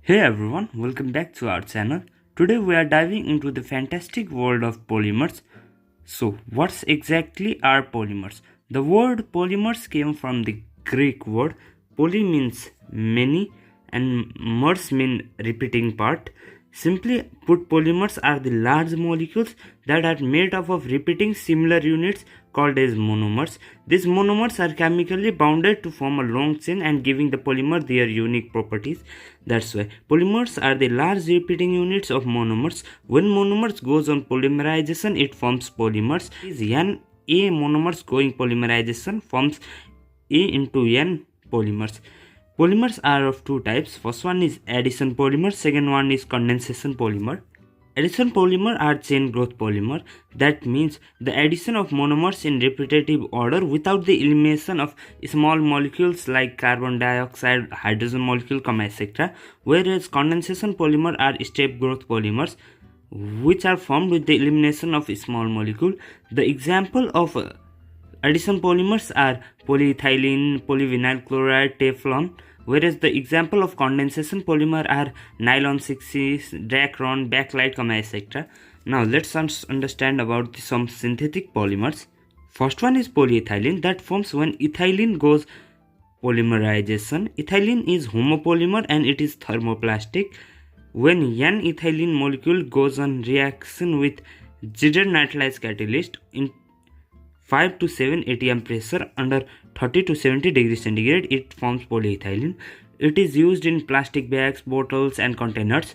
Hey everyone, welcome back to our channel. Today we are diving into the fantastic world of polymers. So what's exactly are polymers? The word polymers came from the Greek word poly means many and mers mean repeating part. Simply put, polymers are the large molecules that are made up of repeating similar units called as monomers. These monomers are chemically bounded to form a long chain and giving the polymer their unique properties. That's why polymers are the large repeating units of monomers. When monomers goes on polymerization, it forms polymers. Is N A monomers going polymerization forms A into N polymers. Polymers are of two types. First one is addition polymer, second one is condensation polymer. Addition polymer are chain growth polymer. That means the addition of monomers in repetitive order without the elimination of small molecules like carbon dioxide, hydrogen molecule, etc. Whereas condensation polymer are step growth polymers which are formed with the elimination of small molecule. The example of addition polymers are polyethylene, polyvinyl chloride, Teflon, whereas the example of condensation polymer are nylon 6, Orlon Bakelite, etc. Now let's understand about some synthetic polymers. First one is polyethylene that forms when ethylene goes polymerization. Ethylene is homopolymer and it is thermoplastic. When n ethylene molecule goes on reaction with Ziegler nitrolysis catalyst in 5 to 7 atm pressure under 30 to 70 degrees centigrade, it forms polyethylene. It is used in plastic bags, bottles and containers.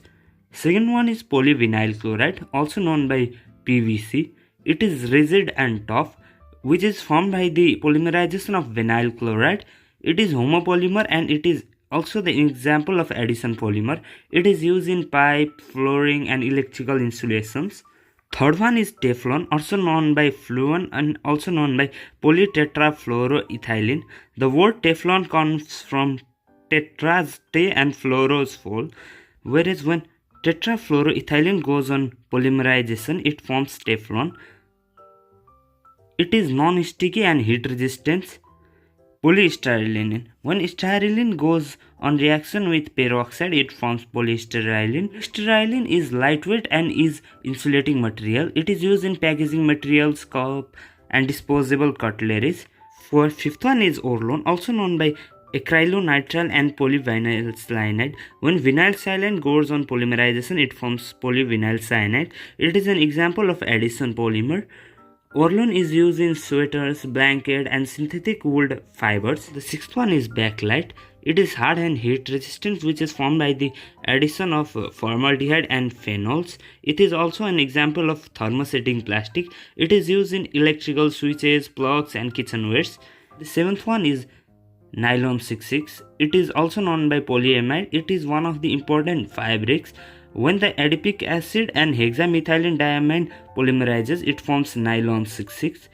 Second one is polyvinyl chloride, also known by PVC. It is rigid and tough, which is formed by the polymerization of vinyl chloride. It is homopolymer and it is also the example of addition polymer. It is used in pipe, flooring and electrical insulations. Third one is Teflon, also known by fluon and also known by polytetrafluoroethylene. The word Teflon comes from tetras, te and fluoros fall, whereas when tetrafluoroethylene goes on polymerization, it forms Teflon. It is non-sticky and heat resistant. Polystyrene. When styrene goes on reaction with peroxide, it forms polystyrene. Polystyrene is lightweight and is insulating material. It is used in packaging materials, cup and disposable cutleries. For fifth one is Orlon, also known by acrylonitrile and polyvinyl cyanide. When vinyl cyanide goes on polymerization, it forms polyvinyl cyanide. It is an example of addition polymer. Orlon is used in sweaters, blanket and synthetic wool fibers. The sixth one is Bakelite. It is hard and heat resistant, which is formed by the addition of formaldehyde and phenols. It is also an example of thermosetting plastic. It is used in electrical switches, plugs and kitchenwares. The seventh one is nylon 66. It is also known by polyamide. It is one of the important fabrics. When the adipic acid and hexamethylene diamine polymerizes, it forms nylon 66.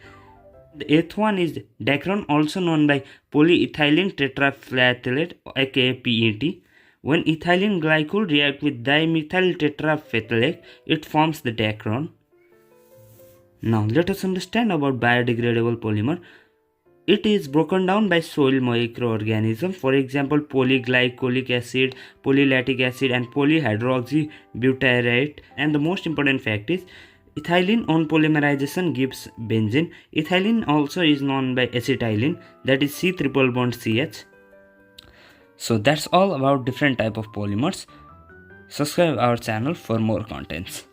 The eighth one is Dacron, also known by polyethylene tetrafluoroethylate aka PET. When ethylene glycol react with dimethyl tetrafethylate, it forms the Dacron. Now let us understand about biodegradable polymer. It is broken down by soil microorganisms, for example polyglycolic acid, polylactic acid and polyhydroxybutyrate. And the most important fact is ethylene on polymerization gives benzene. Ethylene also is known by acetylene, that is C triple bond CH. So that's all about different type of polymers. Subscribe our channel for more contents.